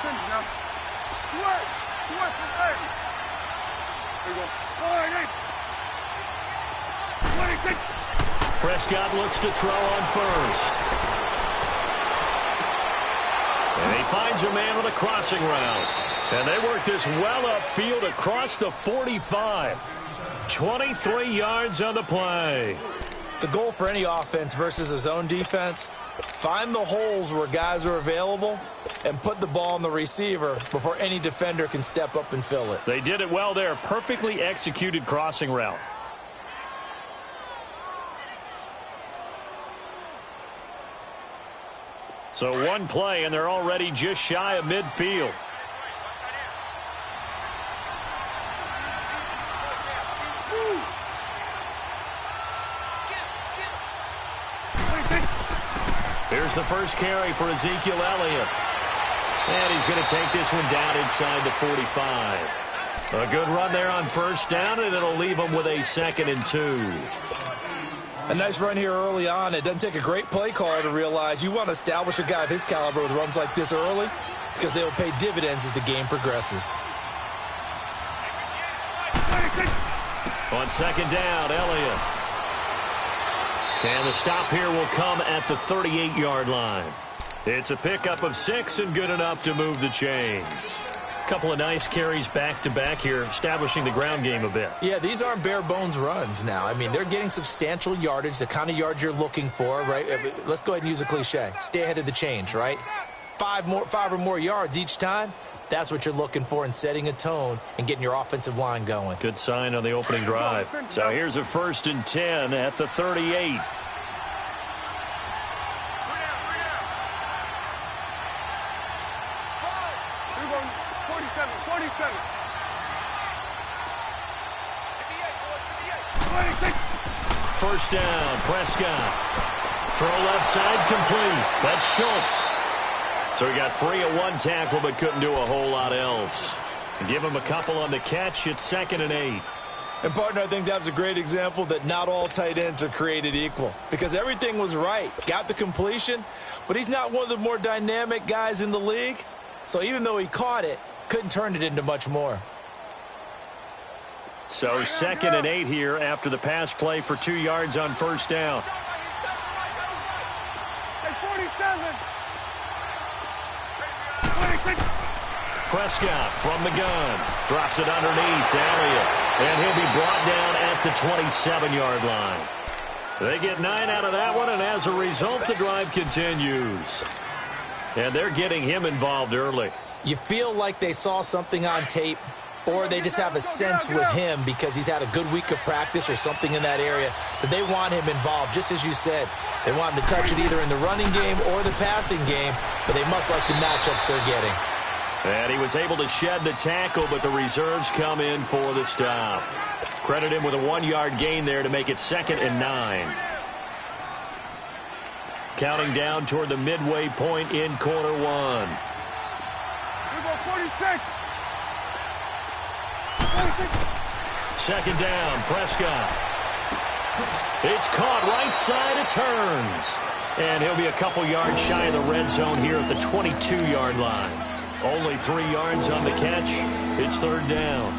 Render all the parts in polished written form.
finish now. Sweat from there. There you go. All right, 26. Prescott looks to throw on first. And he finds a man with a crossing route. And they work this well upfield across the 45. 23 yards on the play. The goal for any offense versus a zone defense, find the holes where guys are available and put the ball on the receiver before any defender can step up and fill it. They did it well there. Perfectly executed crossing route. So one play, and they're already just shy of midfield. Here's the first carry for Ezekiel Elliott. And he's going to take this one down inside the 45. A good run there on first down, and it'll leave him with a 2nd and 2. A nice run here early on. It doesn't take a great play caller to realize you want to establish a guy of his caliber with runs like this early because they will pay dividends as the game progresses. On 2nd down, Elliott. And the stop here will come at the 38-yard line. It's a pickup of 6 and good enough to move the chains. Couple of nice carries back-to-back here, establishing the ground game a bit. Yeah, these aren't bare-bones runs now. I mean, they're getting substantial yardage, the kind of yards you're looking for, right? Let's go ahead and use a cliche. Stay ahead of the change, right? 5 or more yards each time. That's what you're looking for in setting a tone and getting your offensive line going. Good sign on the opening drive. So here's a 1st and 10 at the 38. First down, Prescott. Throw left side complete. That's Schultz. So he got free at one tackle but couldn't do a whole lot else. Give him a couple on the catch. It's 2nd and 8. And, partner, I think that was a great example that not all tight ends are created equal because everything was right. Got the completion, but he's not one of the more dynamic guys in the league. So even though he caught it, couldn't turn it into much more. So 2nd and 8 here after the pass play for 2 yards on first down. Prescott from the gun. Drops it underneath to Elliott. And he'll be brought down at the 27-yard line. They get 9 out of that one, and as a result, the drive continues. And they're getting him involved early. You feel like they saw something on tape, or they just have a sense with him because he's had a good week of practice or something in that area that they want him involved. Just as you said, they want him to touch it either in the running game or the passing game, but they must like the matchups they're getting. And he was able to shed the tackle, but the reserves come in for the stop. Credit him with a 1-yard gain there to make it 2nd and 9. Counting down toward the midway point in quarter one. 46. 2nd down, Prescott. It's caught right side, it turns. And he'll be a couple yards shy of the red zone here at the 22-yard line. Only 3 yards on the catch. It's 3rd down.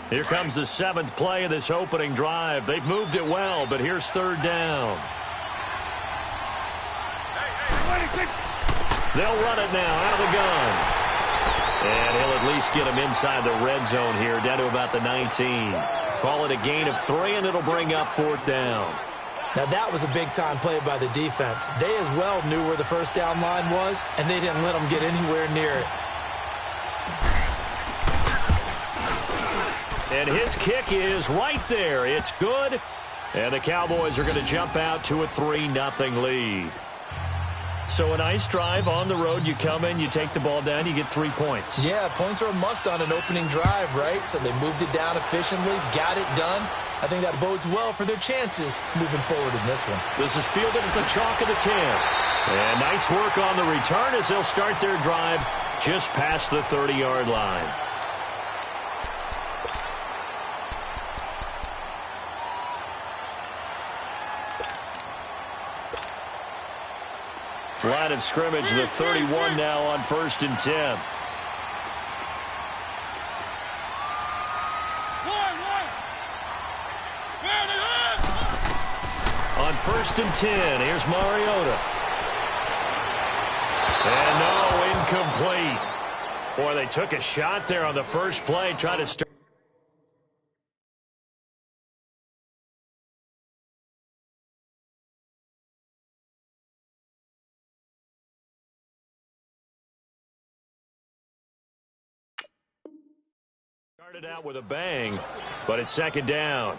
Here comes the 7th play of this opening drive. They've moved it well, but here's 3rd down. They'll run it now out of the gun. And he'll at least get him inside the red zone here, down to about the 19. Call it a gain of 3, and it'll bring up 4th down. Now, that was a big-time play by the defense. They as well knew where the first down line was, and they didn't let them get anywhere near it. And his kick is right there. It's good. And the Cowboys are going to jump out to a 3-0 lead. So a nice drive on the road. You come in, you take the ball down, you get 3 points. Yeah, points are a must on an opening drive, right? So they moved it down efficiently, got it done. I think that bodes well for their chances moving forward in this one. This is fielded at the chalk of the 10. And nice work on the return as they'll start their drive just past the 30-yard line. Line of scrimmage, the 31 now on 1st and 10. On 1st and 10, here's Mariota. And no, incomplete. Boy, they took a shot there on the first play, trying to start. Started out with a bang, but it's 2nd down.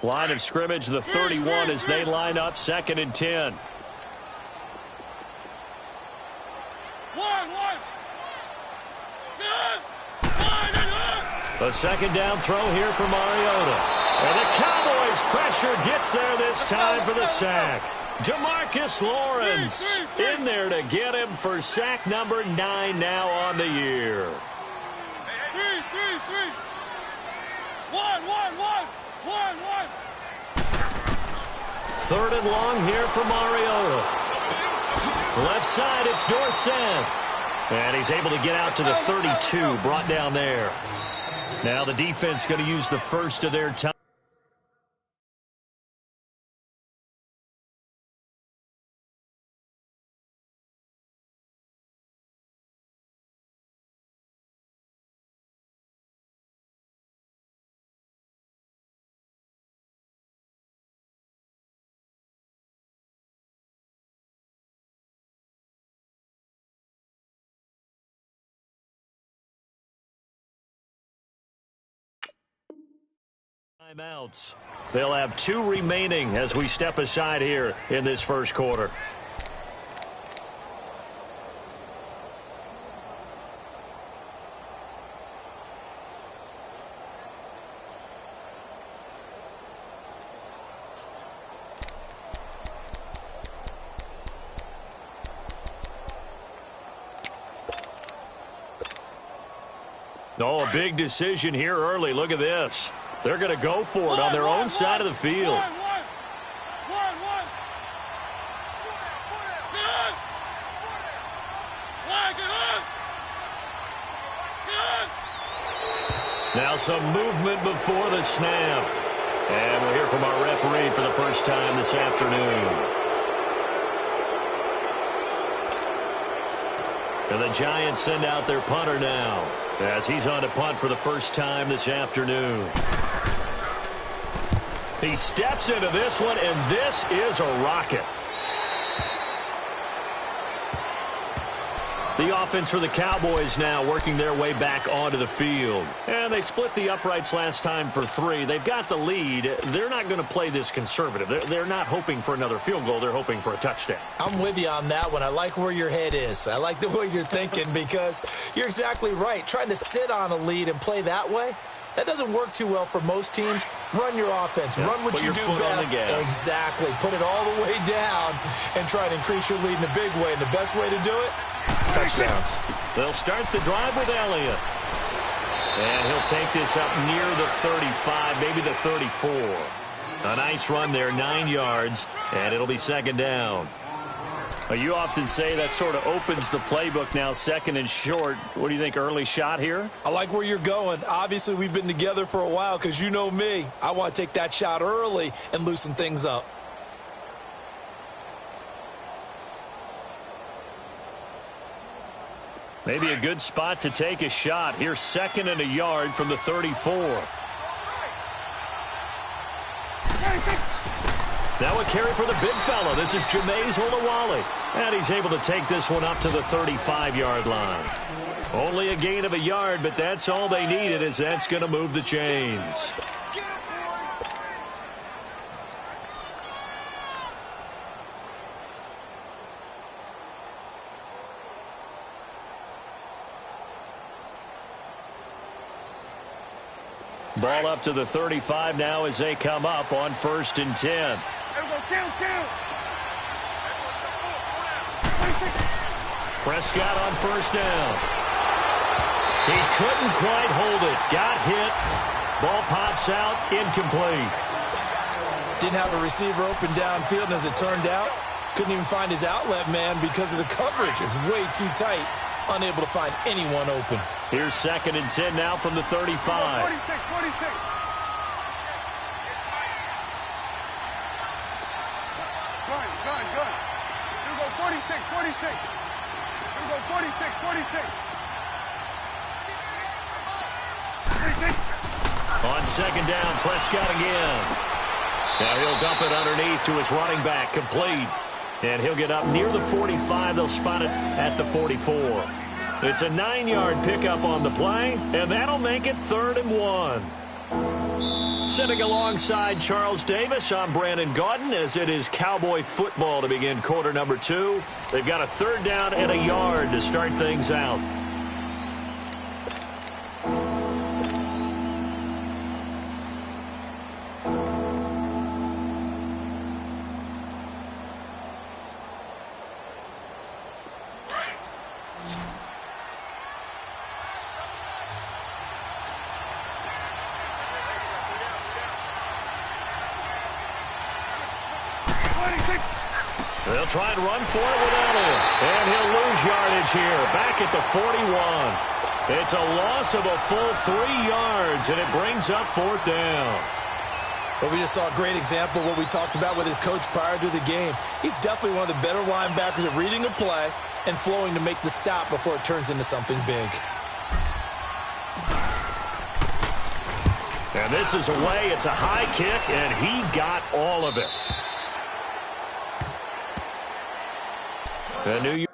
Line of scrimmage, the 31 as they line up 2nd and 10. The 2nd down throw here for Mariota. And the Cowboys pressure gets there this time for the sack. DeMarcus Lawrence in there to get him for sack number 9 now on the year. 3rd and long here for Mariota. Left side, it's Dorsett. And he's able to get out to the 32, brought down there. Now the defense going to use the first of their time. Timeouts. They'll have 2 remaining as we step aside here in this first quarter. Oh, a big decision here early. Look at this. They're going to go for it on their own side of the field. Now some movement before the snap. And we'll hear from our referee for the first time this afternoon. And the Giants send out their punter now as he's on to punt for the first time this afternoon. He steps into this one, and this is a rocket. The offense for the Cowboys now working their way back onto the field. And they split the uprights last time for 3. They've got the lead. They're not going to play this conservative. They're not hoping for another field goal. They're hoping for a touchdown. I'm with you on that one. I like where your head is. I like the way you're thinking because you're exactly right. Trying to sit on a lead and play that way, that doesn't work too well for most teams. Run your offense. Run what you do best. Exactly. Put it all the way down and try to increase your lead in a big way. And the best way to do it, touchdowns. They'll start the drive with Elliott. And he'll take this up near the 35, maybe the 34. A nice run there, 9 yards, and it'll be 2nd down. You often say that sort of opens the playbook now, 2nd and short. What do you think, early shot here? I like where you're going. Obviously, we've been together for a while because you know me. I want to take that shot early and loosen things up. Maybe a good spot to take a shot. Here's 2nd and a yard from the 34. Now a carry for the big fella. This is Jameis Olawale. And he's able to take this one up to the 35-yard line. Only a gain of a yard, but that's all they needed as that's going to move the chains. Ball up to the 35 now as they come up on 1st and 10. Prescott on 1st down. He couldn't quite hold it. Got hit. Ball pops out. Incomplete. Didn't have a receiver open downfield, and as it turned out, couldn't even find his outlet man because of the coverage. It was way too tight, unable to find anyone open. Here's 2nd and 10 now from the 35. 46, 46. Gun. Here we go, 46, 46. Here we go, 46, 46. 46. On 2nd down, Prescott again. Now he'll dump it underneath to his running back, complete. And he'll get up near the 45. They'll spot it at the 44. It's a 9-yard pickup on the play, and that'll make it 3rd and 1. Sitting alongside Charles Davis, I'm Brandon Gaudin, as it is Cowboy football to begin quarter number 2. They've got a 3rd down and a yard to start things out. They'll try and run for it without him. And he'll lose yardage here. Back at the 41. It's a loss of a full 3 yards, and it brings up 4th down. But we just saw a great example of what we talked about with his coach prior to the game. He's definitely one of the better linebackers at reading a play and flowing to make the stop before it turns into something big. And this is away. It's a high kick, and he got all of it. The New York.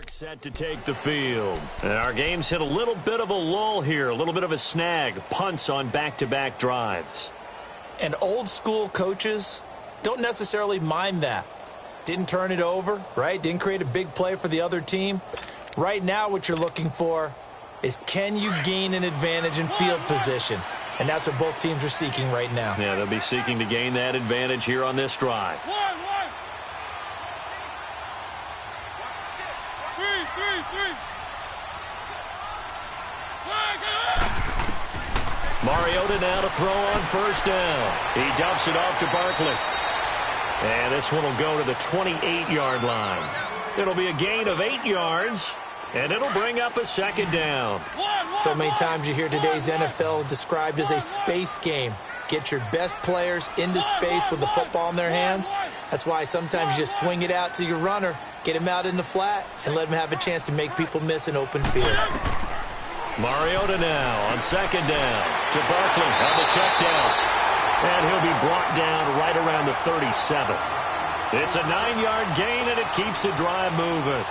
Set to take the field. And our game's hit a little bit of a lull here, a little bit of a snag. Punts on back-to-back drives. And old school coaches don't necessarily mind that. Didn't turn it over, right? Didn't create a big play for the other team. Right now what you're looking for is, can you gain an advantage in field position? And that's what both teams are seeking right now. Yeah, they'll be seeking to gain that advantage here on this drive. Mariota now to throw on 1st down. He dumps it off to Barkley. And this one will go to the 28-yard line. It'll be a gain of 8 yards, and it'll bring up a 2nd down. So many times you hear today's NFL described as a space game. Get your best players into space with the football in their hands. That's why sometimes you just swing it out to your runner, get him out in the flat, and let him have a chance to make people miss an open field. Mariota now on 2nd down to Barkley on the check down. And he'll be brought down right around the 37. It's a 9-yard gain, and it keeps the drive moving.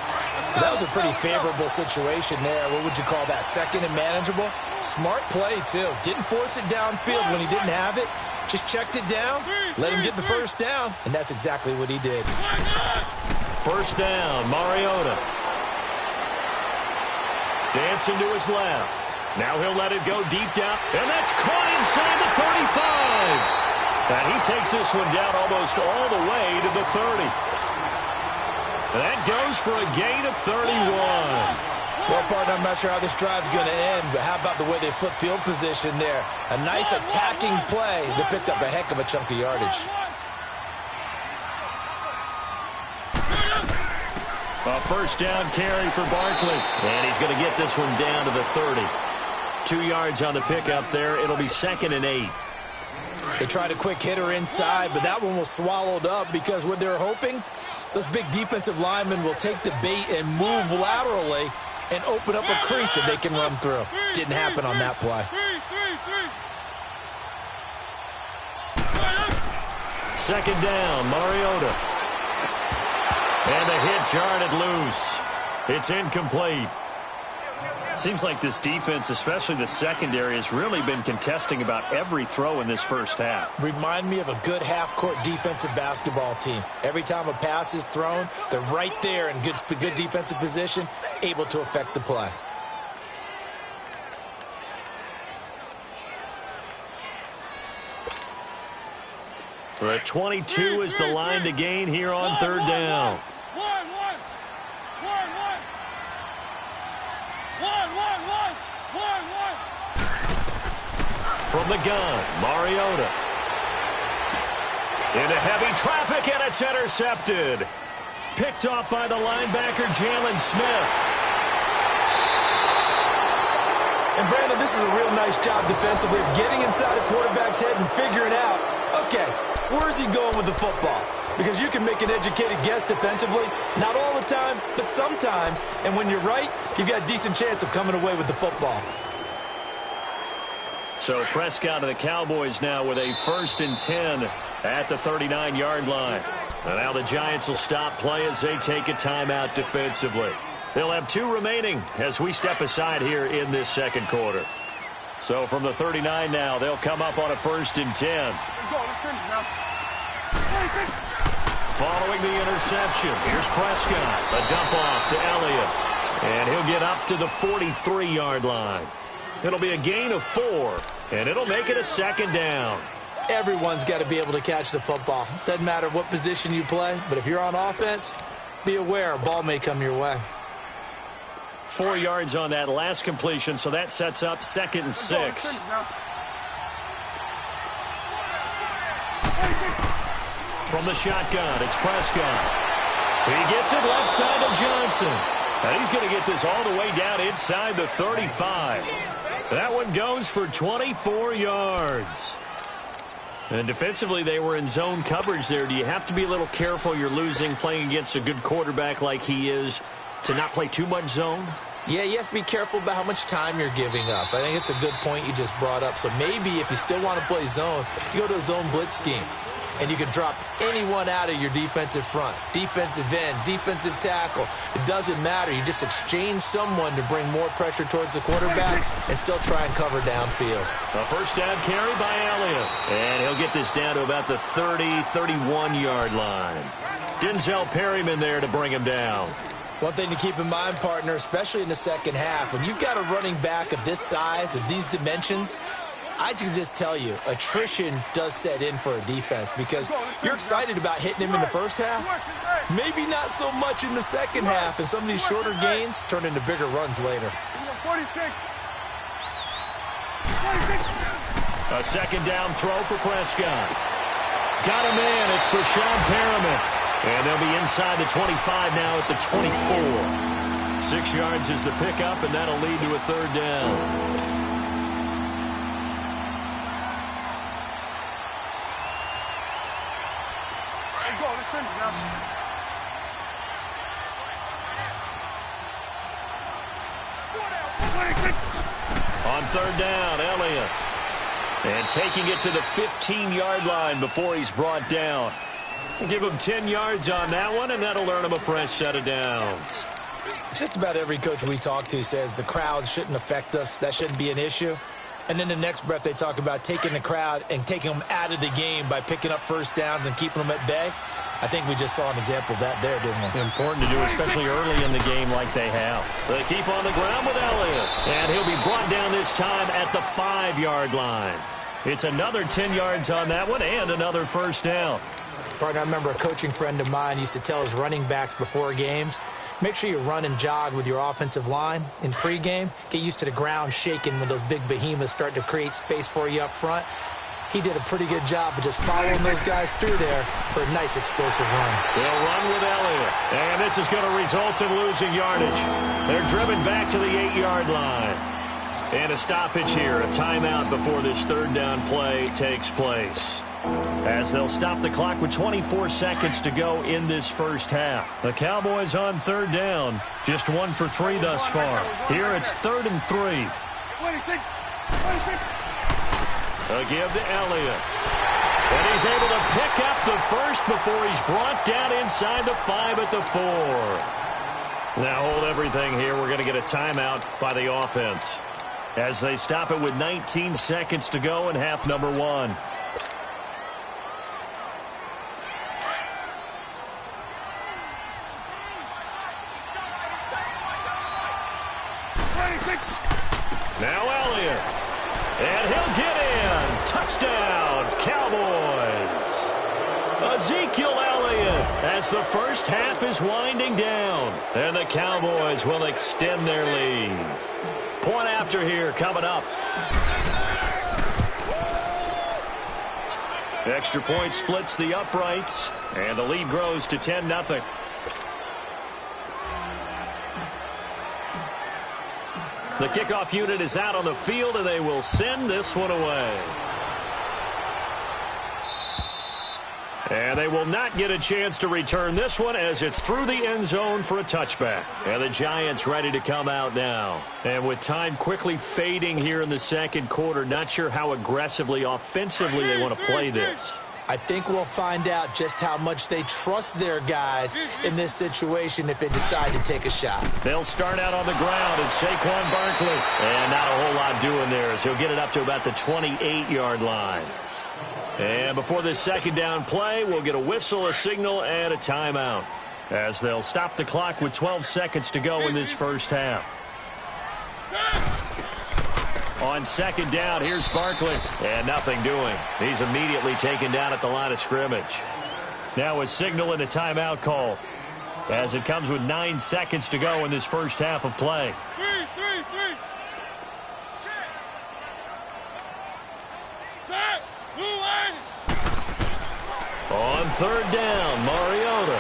That was a pretty favorable situation there. What would you call that? 2nd and manageable? Smart play, too. Didn't force it downfield when he didn't have it. Just checked it down, let him get the 1st down, and that's exactly what he did. 1st down, Mariota. Dancing to his left. Now he'll let it go deep down, and that's caught inside the 35. And he takes this one down almost all the way to the 30. That goes for a gain of 31. Well, partner, I'm not sure how this drive's going to end, but how about the way they flip field position there? A nice attacking play that picked up a heck of a chunk of yardage. A 1st down carry for Barkley. And he's going to get this one down to the 30. 2 yards on the pickup there. It'll be 2nd and 8. They tried a quick hitter inside, but that one was swallowed up because what they're hoping, those big defensive linemen will take the bait and move laterally and open up a crease that they can run through. Didn't happen on that play. 2nd down, Mariota. And the hit jarred it loose. It's incomplete. Seems like this defense, especially the secondary, has really been contesting about every throw in this first half. Remind me of a good half-court defensive basketball team. Every time a pass is thrown, they're right there in good defensive position, able to affect the play. The 22 is the line to gain here on third down. From the gun, Mariota. Into heavy traffic, and it's intercepted. Picked off by the linebacker, Jalen Smith. And, Brandon, this is a real nice job defensively of getting inside a quarterback's head and figuring out, okay, where's he going with the football? Because you can make an educated guess defensively, not all the time, but sometimes. And when you're right, you've got a decent chance of coming away with the football. So Prescott of the Cowboys now with a 1st and 10 at the 39-yard line. And now the Giants will stop play as they take a timeout defensively. They'll have 2 remaining as we step aside here in this second quarter. So from the 39 now, they'll come up on a 1st and 10. Following the interception, here's Prescott. A dump off to Elliott. And he'll get up to the 43-yard line. It'll be a gain of 4, and it'll make it a 2nd down. Everyone's got to be able to catch the football. Doesn't matter what position you play, but if you're on offense, be aware a ball may come your way. 4 yards on that last completion, so that sets up 2nd and 6. From the shotgun, it's Prescott. He gets it left side to Johnson. And he's going to get this all the way down inside the 35. That one goes for 24 yards. And defensively, they were in zone coverage there. Do you have to be a little careful you're losing playing against a good quarterback like he is to not play too much zone? Yeah, you have to be careful about how much time you're giving up. I think it's a good point you just brought up. So maybe if you still want to play zone, you go to a zone blitz scheme. And you can drop anyone out of your defensive front, defensive end, defensive tackle. It doesn't matter. You just exchange someone to bring more pressure towards the quarterback and still try and cover downfield. A 1st down carry by Elliott. And he'll get this down to about the 30, 31-yard line. Denzel Perryman there to bring him down. One thing to keep in mind, partner, especially in the second half, when you've got a running back of this size, of these dimensions, I can just tell you, attrition does set in for a defense because you're excited about hitting him in the first half. Maybe not so much in the second half, and some of these shorter gains turn into bigger runs later. A 2nd down throw for Prescott. Got a man. It's Brashad Perriman. And they'll be inside the 25 now at the 24. 6 yards is the pickup, and that'll lead to a 3rd down. On 3rd down, Elliott. And taking it to the 15-yard line before he's brought down. We'll give him 10 yards on that one, and that'll earn him a fresh set of downs. Just about every coach we talk to says the crowd shouldn't affect us. That shouldn't be an issue. And then the next breath they talk about taking the crowd and taking them out of the game by picking up 1st downs and keeping them at bay. I think we just saw an example of that there, didn't we? Important to do, especially early in the game like they have. They keep on the ground with Elliott. And he'll be brought down this time at the 5-yard line. It's another 10 yards on that one and another 1st down. Partner, I remember a coaching friend of mine used to tell his running backs before games, make sure you run and jog with your offensive line in pregame. Get used to the ground shaking when those big behemoths start to create space for you up front. He did a pretty good job of just following those guys through there for a nice explosive run. They'll run with Elliott. And this is going to result in losing yardage. They're driven back to the 8-yard line. And a stoppage here, a timeout before this 3rd down play takes place. As they'll stop the clock with 24 seconds to go in this first half. The Cowboys on 3rd down. Just 1 for 3 thus far. Here it's 3rd and 3. 26. A give to Elliott. And he's able to pick up the first before he's brought down inside the 5 at the 4. Now hold everything here. We're going to get a timeout by the offense as they stop it with 19 seconds to go in half number 1. Now Elliott. And he'll get in. Touchdown, Cowboys. Ezekiel Elliott as the first half is winding down. And the Cowboys will extend their lead. Point after here coming up. Extra point splits the uprights. And the lead grows to 10-0. The kickoff unit is out on the field, and they will send this one away. And they will not get a chance to return this one as it's through the end zone for a touchback. And the Giants ready to come out now. And with time quickly fading here in the second quarter, not sure how aggressively, offensively they want to play this. I think we'll find out just how much they trust their guys in this situation if they decide to take a shot. They'll start out on the ground, and Saquon Barkley. And not a whole lot doing there as he'll get it up to about the 28-yard line. And before this second down play, we'll get a whistle, a signal, and a timeout as they'll stop the clock with 12 seconds to go in this first half. On second down, here's Barkley, and nothing doing. He's immediately taken down at the line of scrimmage. Now a signal and a timeout call as it comes with 9 seconds to go in this first half of play. Three. Set. On third down, Mariota.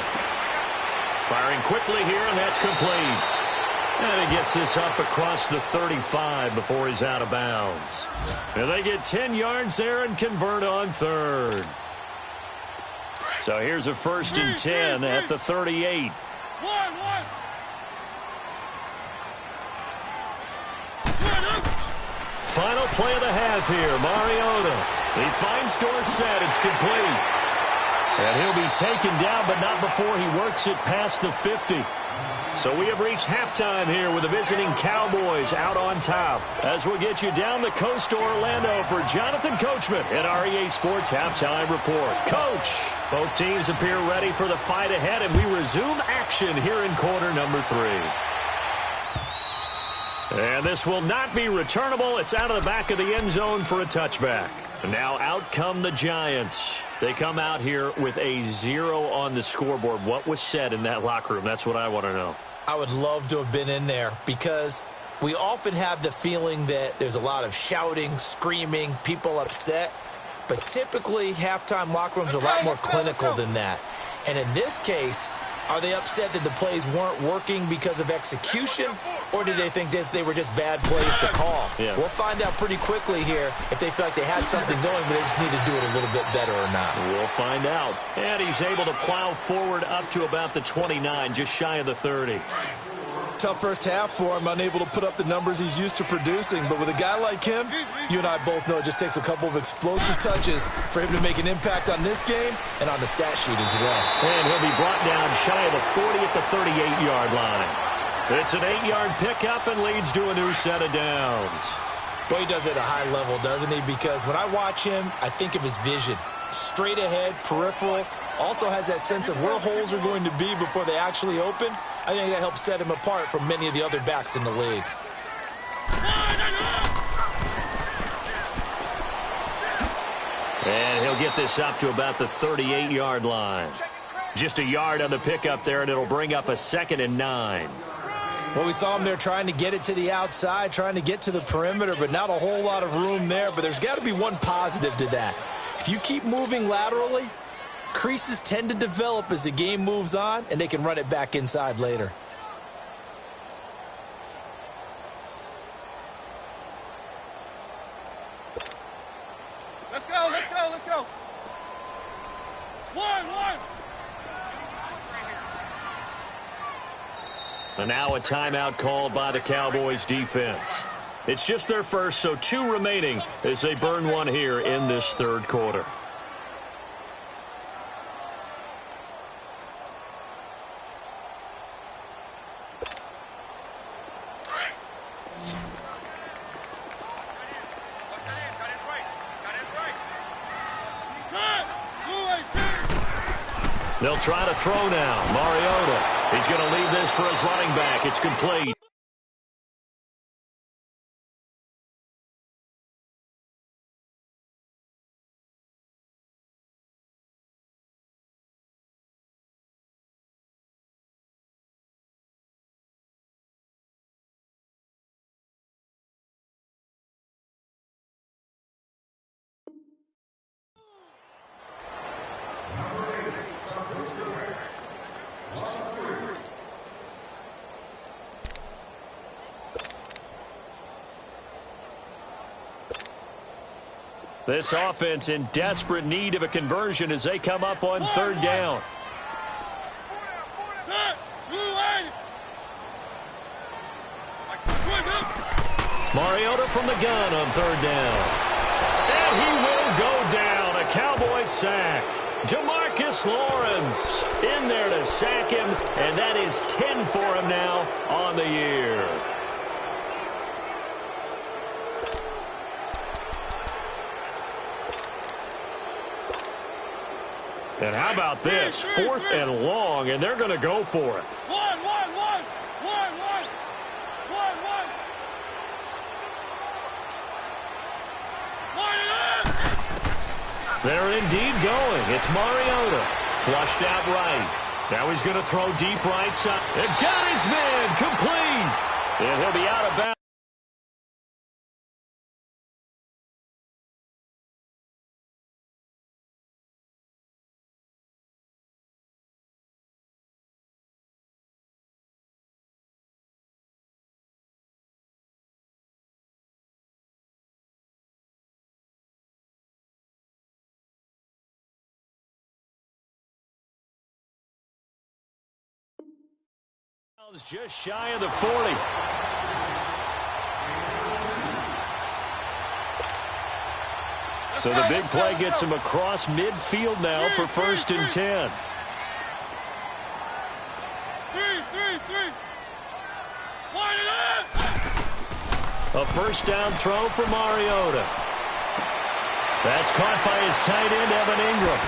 Firing quickly here, and that's complete. And he gets this up across the 35 before he's out of bounds. And they get 10 yards there and convert on third. So here's a 1st and 10 at the 38. One. Final play of the half here, Mariota. He finds Dorsett. It's complete. And he'll be taken down, but not before he works it past the 50. So we have reached halftime here with the visiting Cowboys out on top. As we'll get you down the coast to Orlando for Jonathan Coachman at REA Sports Halftime Report. Coach, both teams appear ready for the fight ahead, and we resume action here in quarter number 3. And this will not be returnable. It's out of the back of the end zone for a touchback. Now out come the Giants. They come out here with a 0 on the scoreboard. What was said in that locker room? That's what I want to know. I would love to have been in there because we often have the feeling that there's a lot of shouting, screaming, people upset. But typically, halftime locker rooms are a lot more clinical than that. And in this case, are they upset that the plays weren't working because of execution, or did they think they were just bad plays to call? Yeah. We'll find out pretty quickly here if they feel like they had something going, but they just need to do it a little bit better or not. We'll find out. And he's able to plow forward up to about the 29, just shy of the 30. Tough first half for him, unable to put up the numbers he's used to producing. But with a guy like him, you and I both know it just takes a couple of explosive touches for him to make an impact on this game and on the stat sheet as well. And he'll be brought down shy of the 40 at the 38-yard line. It's an 8-yard pickup and leads to a new set of downs. Boy, he does it at a high level, doesn't he? Because when I watch him, I think of his vision. Straight ahead, peripheral, also has that sense of where holes are going to be before they actually open. I think that helps set him apart from many of the other backs in the league. And he'll get this up to about the 38-yard line. Just a yard on the pickup there, and it'll bring up a 2nd and 9. Well, we saw him there trying to get it to the outside, trying to get to the perimeter, but not a whole lot of room there. But there's got to be one positive to that. If you keep moving laterally, creases tend to develop as the game moves on, and they can run it back inside later. Let's go. One. And now a timeout called by the Cowboys defense. It's just their first, so 2 remaining as they burn one here in this third quarter. They'll try to throw now. Mariota. He's going to leave this for his running back. It's complete. This offense in desperate need of a conversion as they come up on third down. Mariota from the gun on third down. And he will go down. A Cowboy sack. Demarcus Lawrence in there to sack him, and that is 10 for him now on the year. And how about this? 4th and long, and they're going to go for it. They're indeed going. It's Mariota. Flushed out right. Now he's going to throw deep right side. And got his man complete. And he'll be out of bounds. Just shy of the 40. So the big play gets him across midfield now for 1st and 10. A first down throw for Mariota. That's caught by his tight end, Evan Ingram.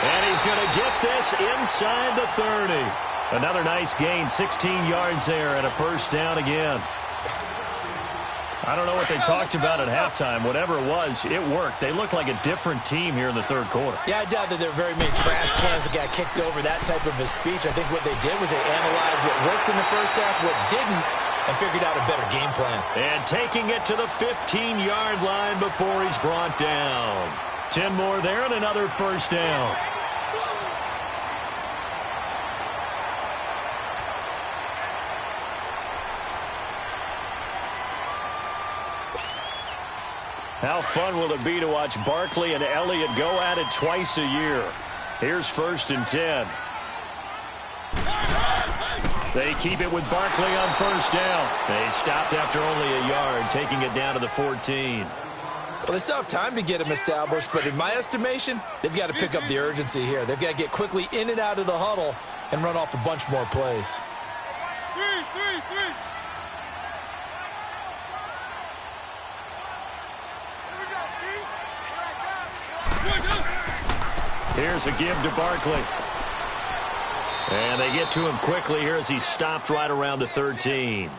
And he's going to get this inside the 30. Another nice gain, 16 yards there, and a first down again. I don't know what they talked about at halftime. Whatever it was, it worked. They look like a different team here in the third quarter. Yeah, I doubt that there are very many trash cans that got kicked over, that type of a speech. I think what they did was they analyzed what worked in the first half, what didn't, and figured out a better game plan. And taking it to the 15-yard line before he's brought down. 10 more there and another first down. How fun will it be to watch Barkley and Elliott go at it twice a year? Here's 1st and 10. They keep it with Barkley on first down. They stopped after only a yard, taking it down to the 14. Well, they still have time to get him established, but in my estimation, they've got to pick up the urgency here. They've got to get quickly in and out of the huddle and run off a bunch more plays. Three. Here's a give to Barkley. And they get to him quickly here as he's stopped right around the 13.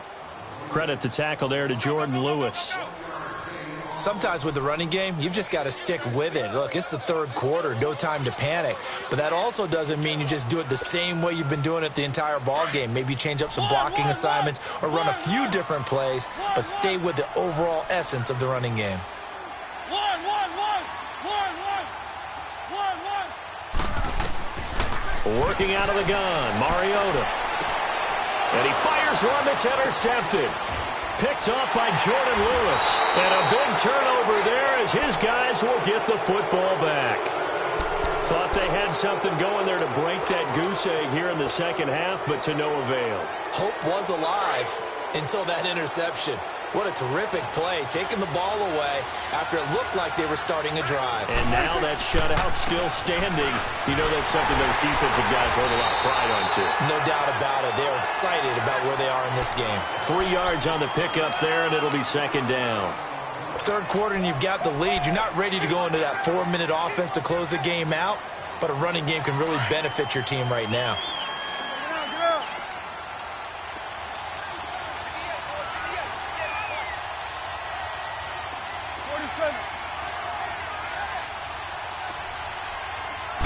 Credit the tackle there to Jordan Lewis. Sometimes with the running game, you've just got to stick with it. Look, it's the third quarter, no time to panic. But that also doesn't mean you just do it the same way you've been doing it the entire ball game. Maybe change up some blocking assignments or run a few different plays, but stay with the overall essence of the running game. Working out of the gun, Mariota. And he fires one that's intercepted. Picked off by Jordan Lewis. And a big turnover there as his guys will get the football back. Thought they had something going there to break that goose egg here in the second half, but to no avail. Hope was alive until that interception. What a terrific play, taking the ball away after it looked like they were starting a drive. And now that shutout still standing. You know that's something those defensive guys hold a lot of pride on, too. No doubt about it. They're excited about where they are in this game. 3 yards on the pickup there, and it'll be second down. Third quarter, and you've got the lead. You're not ready to go into that 4-minute offense to close the game out. but a running game can really benefit your team right now. Get out. 47.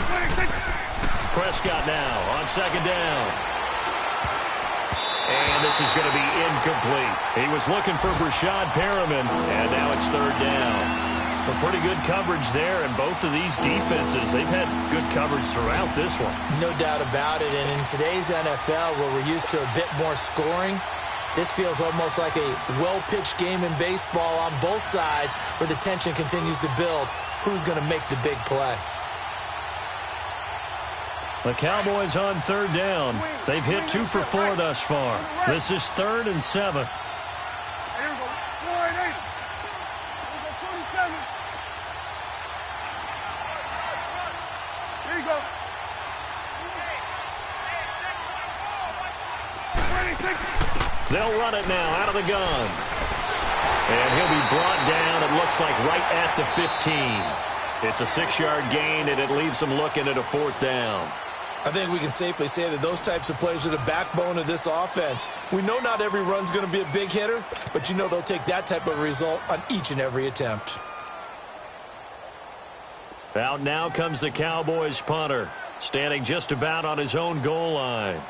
26. Prescott now on second down. And this is going to be incomplete. He was looking for Brashad Perriman, and now it's third down. But pretty good coverage there, and both of these defenses, they've had good coverage throughout this one. No doubt about it, and in today's NFL, where we're used to a bit more scoring, this feels almost like a well-pitched game in baseball on both sides where the tension continues to build. Who's going to make the big play? The Cowboys on third down. They've hit 2 for 4 thus far. This is 3rd and 7. Here we go. 4 and 8. Here we go. 27. Here you go. 26. They'll run it now out of the gun. And he'll be brought down, it looks like, right at the 15. It's a 6-yard gain, and it leaves them looking at a 4th down. I think we can safely say that those types of plays are the backbone of this offense. We know not every run's going to be a big hitter, but you know they'll take that type of result on each and every attempt. Out now comes the Cowboys punter, standing just about on his own goal line.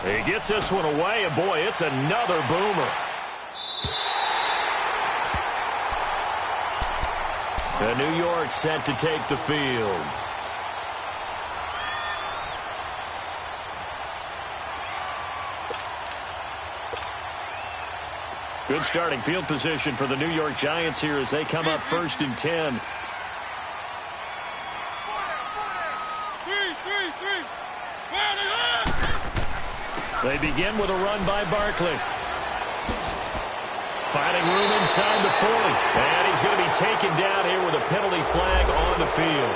He gets this one away, and boy, it's another boomer. And New York set to take the field. Good starting field position for the New York Giants here as they come up 1st and 10. They begin with a run by Barkley. Finding room inside the 40. And he's going to be taken down here with a penalty flag on the field.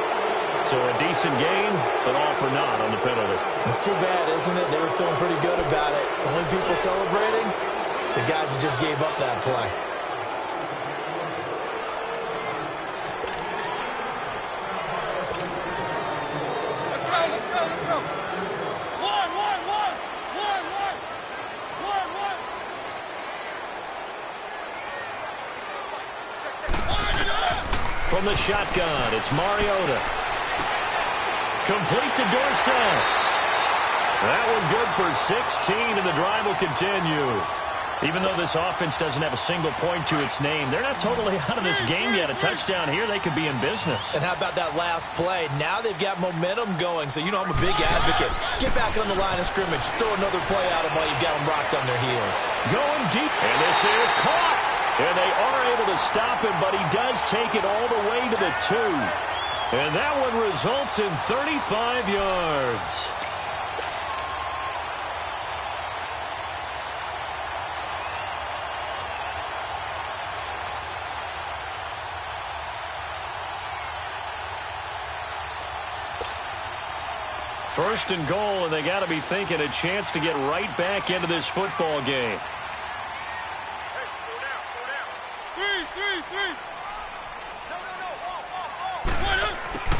So a decent gain, but all for naught on the penalty. It's too bad, isn't it? They were feeling pretty good about it. Only people celebrating, the guys who just gave up that play. Let's go. 1. From the shotgun, it's Mariota. Complete to Dorsett. That one good for 16, and the drive will continue. Even though this offense doesn't have a single point to its name, they're not totally out of this game yet. A touchdown here, they could be in business. And how about that last play? Now they've got momentum going, so you know I'm a big advocate. Get back on the line of scrimmage. Throw another play at them while you've got them rocked on their heels. Going deep, and this is caught. And they are able to stop him, but he does take it all the way to the 2. And that one results in 35 yards. First and goal, and they got to be thinking a chance to get right back into this football game.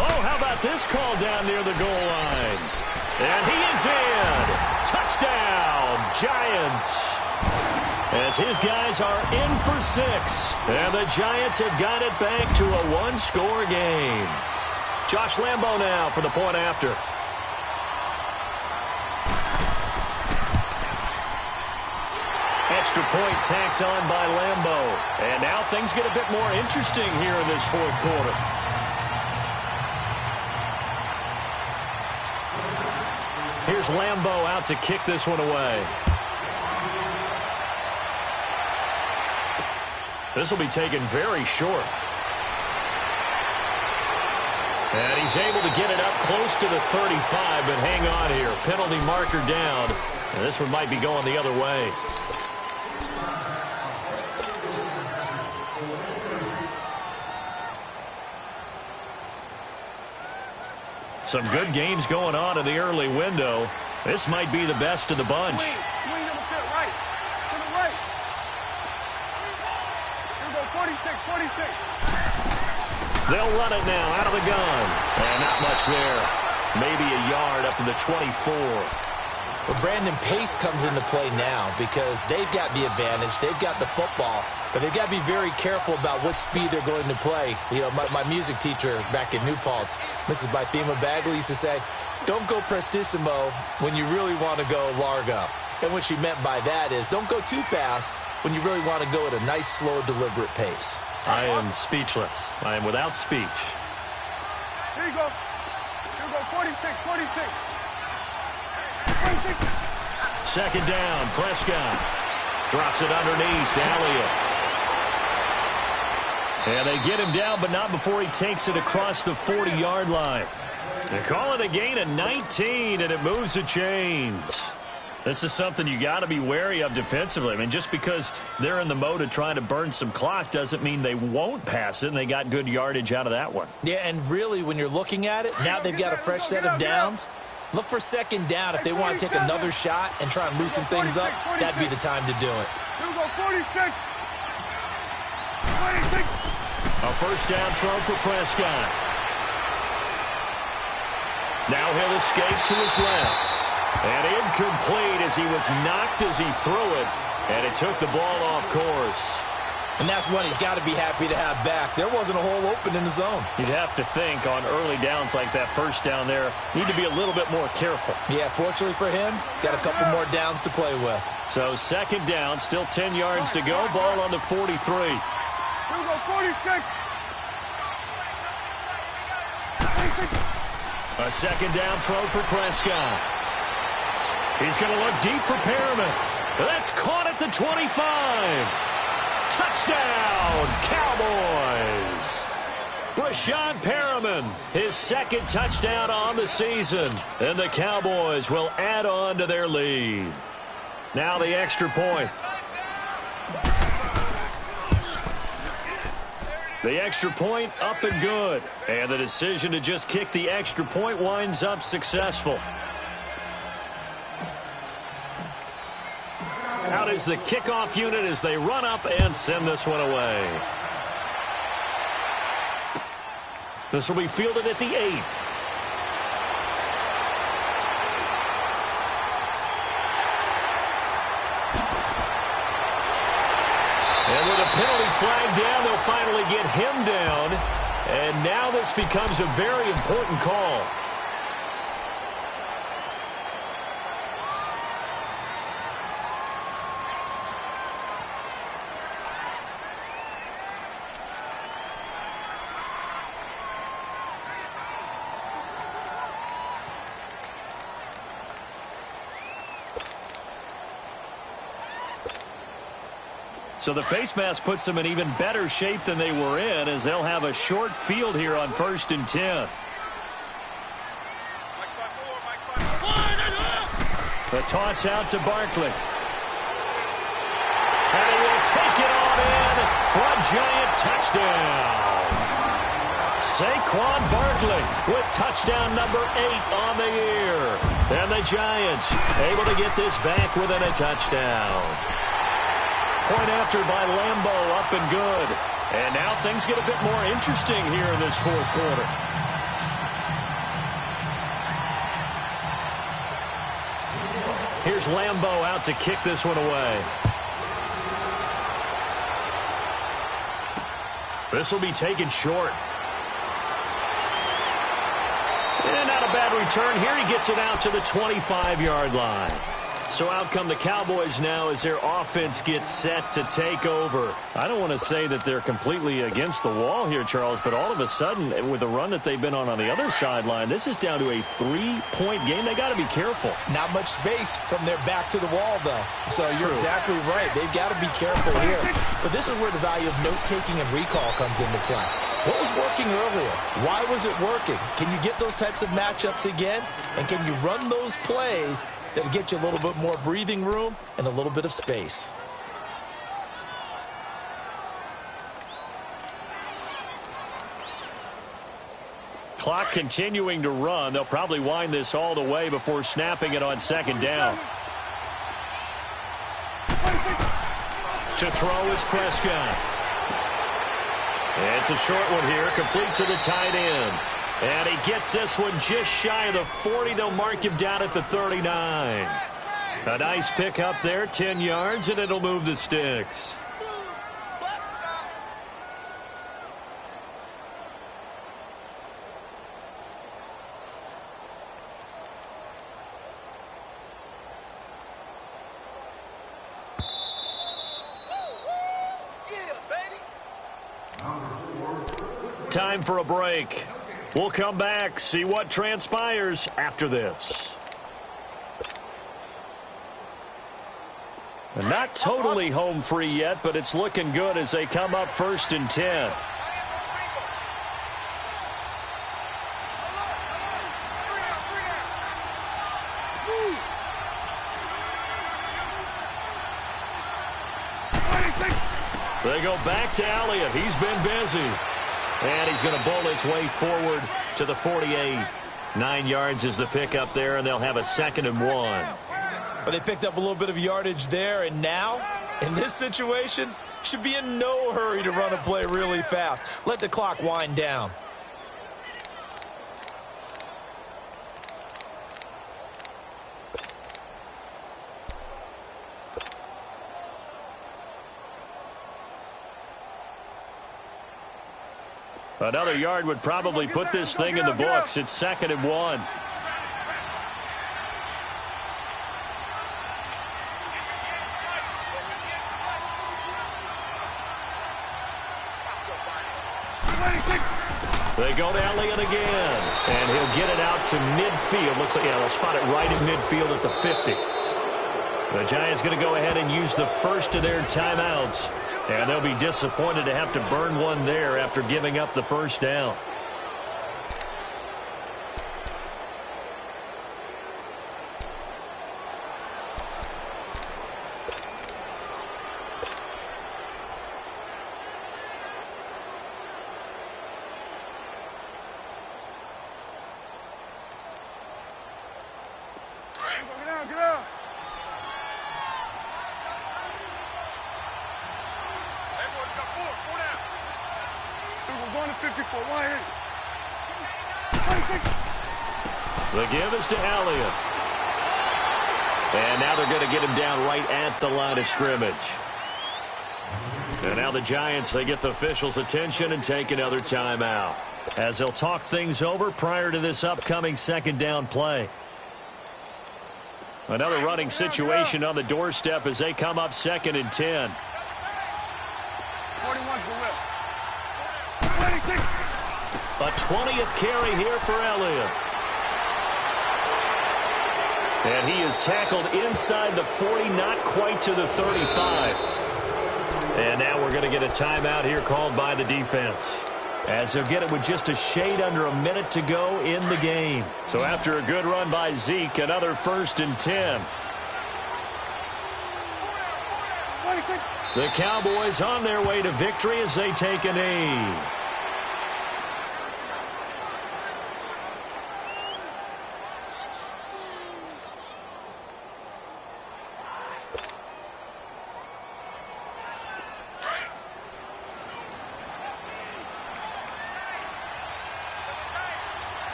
Oh, how about this call down near the goal line? And he is in. Touchdown, Giants. As his guys are in for 6. And the Giants have got it back to a 1-score game. Josh Lambo now for the point after. Extra point tacked on by Lambo. And now things get a bit more interesting here in this 4th quarter. Here's Lambo out to kick this one away. This will be taken very short. And he's able to get it up close to the 35, but hang on here. Penalty marker down. And this one might be going the other way. Some good games going on in the early window. This might be the best of the bunch. Swing to the right. To the right. 46, 46. They'll run it now out of the gun. And not much there. Maybe a yard up to the 24. But Brandon, pace comes into play now because they've got the advantage. They've got the football, but they've got to be very careful about what speed they're going to play. You know, my music teacher back in New Paltz, Mrs. Bythema Bagley, used to say, don't go prestissimo when you really want to go largo. And what she meant by that is don't go too fast when you really want to go at a nice, slow, deliberate pace. I am speechless. I am without speech. Here you go. Here you go, 46, 46. 46. Second down, Prescott. Drops it underneath to Elliott. And they get him down, but not before he takes it across the 40-yard line. They call it a gain of 19, and it moves the chains. This is something you got to be wary of defensively. I mean, just because they're in the mode of trying to burn some clock doesn't mean they won't pass it, and they got good yardage out of that one. Yeah, and really, when you're looking at it, now they've got a fresh set of downs. Look for second down if they want to take another shot and try and loosen things up. That'd be the time to do it. Here we go, 46. 26. A first down throw for Prescott. Now he'll escape to his left. And incomplete as he was knocked as he threw it. And it took the ball off course. And that's one he's got to be happy to have back. There wasn't a hole open in the zone. You'd have to think on early downs like that first down there, need to be a little bit more careful. Yeah, fortunately for him, got a couple more downs to play with. So second down, still 10 yards to go. Ball on the 43. Here we go, 46. 26. A second down throw for Prescott. He's going to look deep for Perriman. That's caught at the 25. Touchdown, Cowboys. Brashad Perriman, his second touchdown on the season. And the Cowboys will add on to their lead. Now the extra point. The extra point up and good. And the decision to just kick the extra point winds up successful. Out is the kickoff unit as they run up and send this one away. This will be fielded at the 8. And with a penalty flag down, they'll finally get him down. And now this becomes a very important call. So the face mask puts them in even better shape than they were in as they'll have a short field here on 1st and 10. The toss out to Barkley. And he will take it on in for a giant touchdown. Saquon Barkley with touchdown number 8 on the year. And the Giants able to get this back within a touchdown. Point after by Lambeau, up and good. And now things get a bit more interesting here in this fourth quarter. Here's Lambeau out to kick this one away. This will be taken short. And not a bad return here. He gets it out to the 25-yard line. So out come the Cowboys now as their offense gets set to take over. I don't want to say that they're completely against the wall here, Charles, but all of a sudden, with the run that they've been on the other sideline, this is down to a 3-point game. They got to be careful. Not much space from their back to the wall, though. So you're exactly right. They've got to be careful here. But this is where the value of note-taking and recall comes into play. What was working earlier? Why was it working? Can you get those types of matchups again? And can you run those plays that'll get you a little bit more breathing room and a little bit of space? Clock continuing to run. They'll probably wind this all the way before snapping it on second down. To throw is Prescott. It's a short one here, complete to the tight end. And he gets this one just shy of the 40. They'll mark him down at the 39. A nice pick up there, 10 yards, and it'll move the sticks. Time for a break. We'll come back, see what transpires after this. Not totally home free yet, but it's looking good as they come up 1st and 10. They go back to Elliott. He's been busy. And he's going to bowl his way forward to the 48. 9 yards is the pickup there, and they'll have a 2nd and 1. Well, they picked up a little bit of yardage there, and now, in this situation, should be in no hurry to run a play really fast. Let the clock wind down. Another yard would probably put this thing in the books. It's 2nd and 1. They go to Elliott again, and he'll get it out to midfield. Looks like, yeah, they'll spot it right in midfield at the 50. The Giants going to go ahead and use the first of their timeouts. And they'll be disappointed to have to burn one there after giving up the first down. Get out. Going to 54, right here. The give is to Elliott. And now they're going to get him down right at the line of scrimmage. And now the Giants, they get the officials' attention and take another timeout as they'll talk things over prior to this upcoming 2nd down play. Another running situation on the doorstep as they come up 2nd and 10. 41's the whip. A 20th carry here for Elliott. And he is tackled inside the 40, not quite to the 35. And now we're going to get a timeout here called by the defense, as they'll get it with just a shade under a minute to go in the game. So after a good run by Zeke, another 1st and 10. The Cowboys on their way to victory as they take a knee.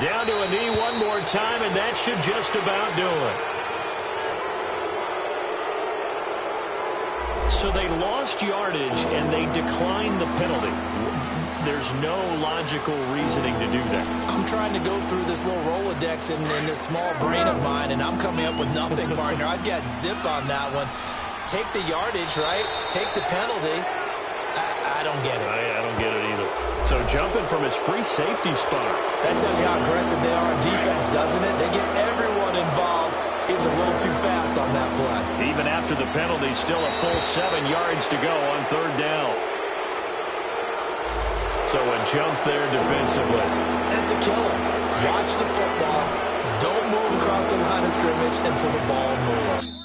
Down to a knee one more time, and that should just about do it. So they lost yardage, and they declined the penalty. There's no logical reasoning to do that. I'm trying to go through this little Rolodex in this small brain of mine, and I'm coming up with nothing, partner. I've got zipped on that one. Take the yardage, right? Take the penalty. I don't get it. I don't get it either. So jumping from his free safety spot. That tells you how aggressive they are on defense, doesn't it? They get everyone involved. He was a little too fast on that play. Even after the penalty, still a full 7 yards to go on 3rd down. So a jump there defensively. And it's a killer. Watch the football. Don't move across the line of scrimmage until the ball moves.